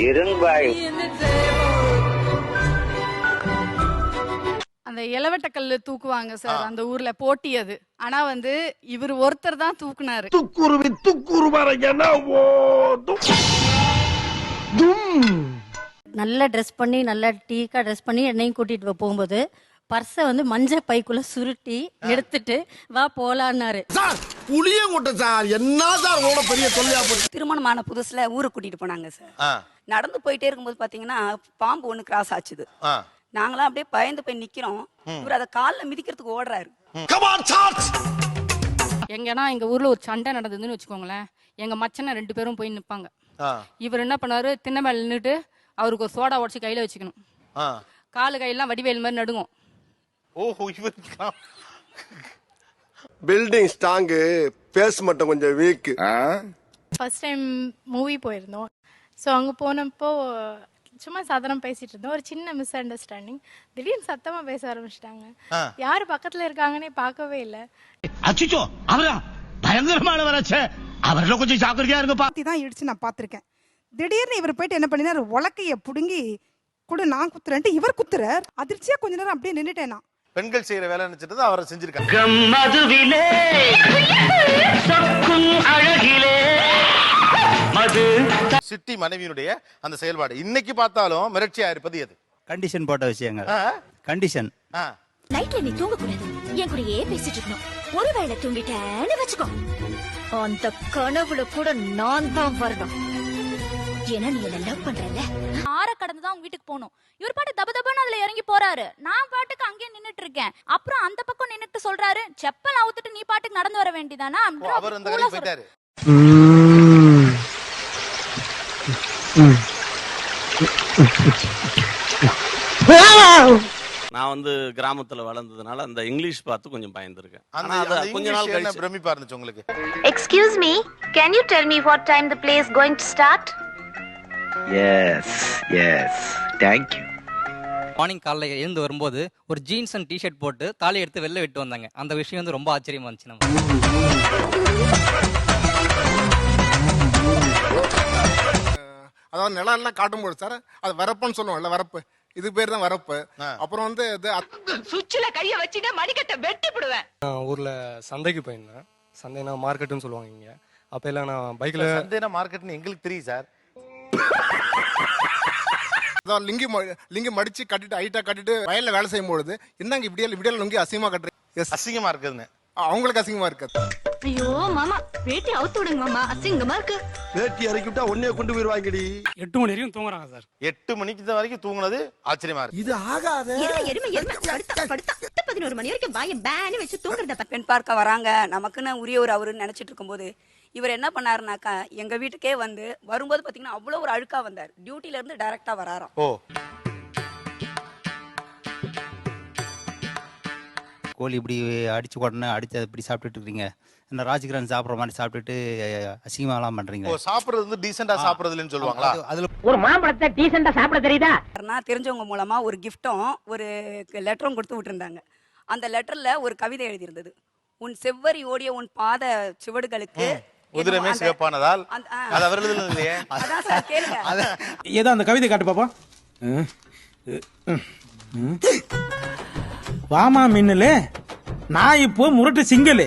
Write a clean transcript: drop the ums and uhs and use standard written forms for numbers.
இரும்பாய். அந்த இளவட்ட கல்லு தூக்குவாங்க சார், அந்த ஊர்ல போட்டி அது. ஆனா வந்து இவர் ஒருத்தர் தான் தூக்குனாரு. நல்லா ட்ரெஸ் பண்ணி நல்லா டீக்கா ட்ரெஸ் பண்ணி என்னையும் கூட்டிட்டு போகும்போது பர்ஸை வந்து மஞ்சள் பைக்குள்ள சுருட்டி எடுத்துட்டு வா போலான்னாரு. புளியங்குட்டை சார், என்ன சார் உங்களோட பெரிய தொல்லையா போச்சு. திருமணமான புதுசுல ஊருக்கு கூட்டிட்டு போனாங்க சார். நடந்து போயிட்டே இருக்கும்போது பாத்தீங்கன்னா பாம்பு ஒண்ணு கிராஸ் ஆச்சுது. நாங்களாம் அப்படியே பயந்து போய் நிக்கிறோம். இவர் அத கால்ல மிதிக்கிறதுக்கு ஓடுறாரு. எங்கன்னா எங்க ஊர்ல ஒரு சண்டை நடந்ததுன்னு வச்சுக்கோங்களேன், எங்க மச்சனை 2 பேரும் போய் நிப்பாங்க. இவர் என்ன பண்ணாரு, திண்ணை மேல நின்னுட்டு அவருக்கு ஒரு சோடா உடச்சு கையில வச்சுக்கணும். காலு கையெல்லாம் வடிவேல் மாதிரி நடுங்கும். ஓஹோ, பில்டிங் ஸ்ட்ராங், பேஸ் மட்டும் கொஞ்சம் வீக். ஃபர்ஸ்ட் டைம் மூவி போயிருந்தோம். ஸோ அங்கே போனப்போ சும்மா சாதாரணம் பேசிட்டு இருந்தோம். ஒரு சின்ன மிஸ் அண்டர்ஸ்டாண்டிங். திடீர்னு சத்தமா பேச ஆரம்பிச்சிட்டாங்க. யாரு பக்கத்துல இருக்காங்கன்னே பார்க்கவே இல்லை. அச்சோ, அவரா பயங்கரமானவராச்சே, அவரெல்லாம் கொஞ்சம் ஜாக்கிரதையா இருங்க. பாத்தி தான் இடிச்சு நான் பார்த்திருக்கேன். திடீர்னு இவர் போயிட்டு என்ன பண்ணினாரு, உலக்கைய புடுங்கி கூட நான் குத்துறேன்ட்டு இவர் குத்துறார். அதிர்ச்சியா கொஞ்ச நேரம் அப்படியே நின்னுட்டேன் நான். பெண்கள் செய்யற வேலை நினைச்சிட்டு அவரை செஞ்சிருக்காங்க. சிட்டி மனைவியினுடைய அந்த செயல்பாடு இன்னைக்கு பார்த்தாலும் மிரட்சியா இருப்பது எது? கண்டிஷன் போட்ட விஷயங்க. கண்டிஷன். நைட்ல நீ தூங்க கூடாது, என் கூடயே பேசிட்டு இருக்கணும். ஒருவேளை தூங்கிட்டேன்னு வச்சுக்கோ, அந்த கனவுல கூட நான் தான் வரணும். ஏன்னா நீ என்ன லவ் பண்றல. ஆற கடந்து தான் உங்க வீட்டுக்கு போகணும். இவர் பாட்டு தப தபன்னு அதுல இறங்கி போறாரு. நான் பாட்டுக்கு அங்கேயே நின்னுட்டு இருக்கேன். அப்புறம் அந்த பக்கம் நின்னுட்டு சொல்றாரு, செப்பல் அவுத்துட்டு நீ பாட்டுக்கு நடந்து வர வேண்டியதானா? அவர் அந்த கடைக்கு போயிட்டாரு. நான் வந்து கிராமத்துல வளர்ந்ததுனால அந்த இங்கிலீஷ் பார்த்து கொஞ்சம் பயந்துருக்கேன். கொஞ்ச நாள் கழிச்சு பிரமிப்பா இருந்துச்சு உங்களுக்கு. Excuse me, can you tell me what time the play is going to start? Yes, thank you. Morning காலைல எழுந்து வரும்போது ஒரு ஜீன்ஸ் அண்ட் டிஷர்ட் போட்டு தாலி எடுத்து வெளில விட்டு வந்தாங்க. அந்த விஷயம் வந்து ரொம்ப ஆச்சரியமா இருந்துச்சு. நம்ம அதாவது நிலம் எல்லாம் காட்டும்போது சார் அது வரப்புன்னு சொல்லுவோம்ல, வரப்பு. இது பேர் தான் வரப்பு. அப்புறம் வந்து சுவிட்ச்ல கைய வச்சிட்டு மணிக்கட்ட வெட்டி போடுவேன். ஊர்ல சந்தைக்கு போயிருந்தேன். சந்தைனா மார்க்கெட்னு சொல்லுவாங்க இங்க. அப்ப எல்லாம் நான் பைக்ல சந்தைனா மார்க்கெட்னு எங்களுக்கு தெரியும் சார். லிங்கி மடிச்சு கட்டிட்டு ஹைட்டா கட்டிட்டு வயல்ல வேலை செய்யும் பொழுது என்னங்க இப்படியே லுங்கி அசிங்கமா கட்டுறீங்க. அசிங்கமா இருக்குதுன்னு அவங்களுக்கு அசிங்கமா இருக்காது. ஐயோ மாமா, வேட்டி அவுத்து விடுங்க மாமா, அசிங்கமா இருக்கு. வேட்டி இறக்கி விட்டா ஒன்னே கொண்டு போயிருவாங்கடி. 8 மணி வரைக்கும் தூங்குறாங்க சார். 8 மணிக்கு வரைக்கும் தூங்குனது ஆச்சரியமா இருக்கு. இது ஆகாத. எருமை படுத்தா 11 மணி வரைக்கும் வாயை பேனு வச்சு தூங்குறத. பெண் பார்க்க வராங்க, நமக்குன்னு உரிய ஒரு அவருன்னு நினைச்சிட்டு இருக்கும்போது இவர் என்ன பண்ணாருனாக்கா, எங்க வீட்டுக்கே வந்து வரும்போது பாத்தீங்கன்னா அவ்வளவு ஒரு அழுக்கா வந்தார். டியூட்டில இருந்து டைரக்டா வராராம். கோழி இப்படி அடிச்சு உடனே அடிச்சு இப்படி சாப்பிட்டுட்டு இருக்கீங்க, இந்த ராஜகிரான் சாப்பிட்ற மாதிரி சாப்பிட்டுட்டு அசிங்கமாலாம் பண்றீங்க. சாப்பிடுறது வந்து டீசெண்டா சாப்பிடுறதுன்னு சொல்லுவாங்களா? அதுல ஒரு மாம்பழத்தை டீசெண்டா சாப்பிட தெரியுதா? தெரிஞ்சவங்க மூலமா ஒரு கிஃப்டும் ஒரு லெட்டரும் கொடுத்து விட்டுருந்தாங்க. அந்த லெட்டர்ல ஒரு கவிதை எழுதியிருந்தது. உன் செவ்வரி ஓடிய உன் பாத சுவடுகளுக்கு உதிரமே சிவப்பானதால். அது அவர் எழுதுனது இல்லையே. அதான் சார் கேளுங்க. ஏதோ அந்த கவிதை காட்டு பாப்பா. வாமா மின்னலு, நான் இப்போ முரட்டு சிங்கலு.